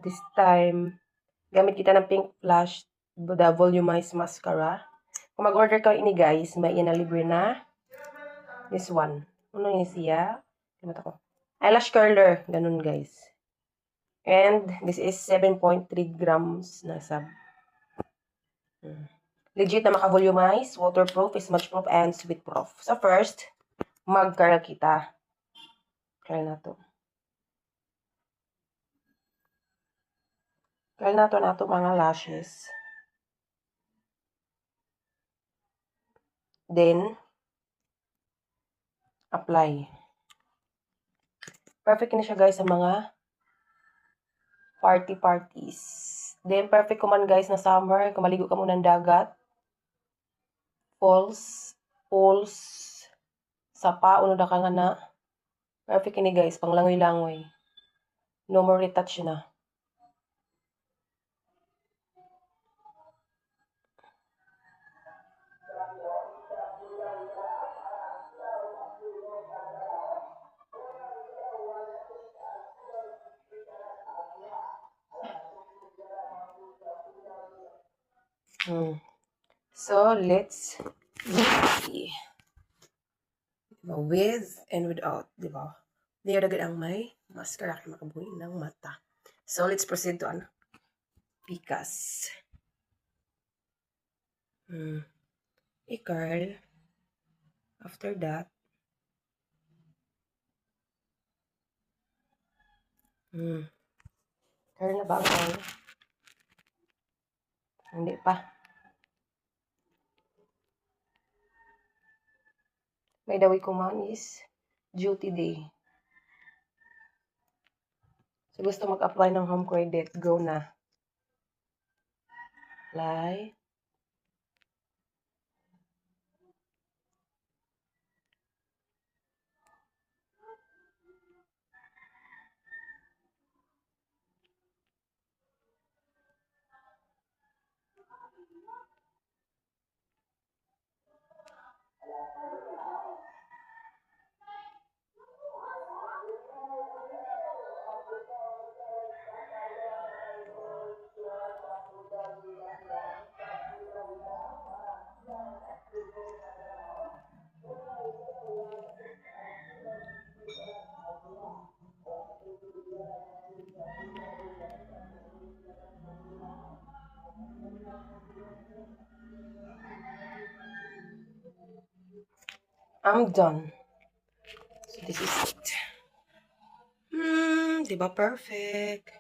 This time, gamit kita ng Pink Flash, the Volumized Mascara. Kung mag-order ka ini guys, may inalibre na this one. Ano yun siya? Limata ko. Eyelash curler. Ganun guys. And this is 7.3 grams na sub. Legit na maka-volumize, waterproof, smudge-proof, and sweet-proof. So first, mag-curl kita. Curl na to. Curl na to mga lashes. Then, apply. Perfect na siya guys sa mga parties. Then, perfect ko man guys na summer, kung maligo ka muna ng dagat. Pools, sapa, uno da ka nga na. Perfect ini guys, pang langoy-langoy. No more retouch na. So, let's see. Diba? With and without, diba? Hindi agad ang may mascara kay makabuhi ng mata. So, let's proceed to ano? Pikas. I-curl. After that, curl na ba ang hindi pa. May dawi ko man is duty day. So, gusto mag-apply ng home credit, go na. Apply. I'm done. So, this is it. Diba perfect?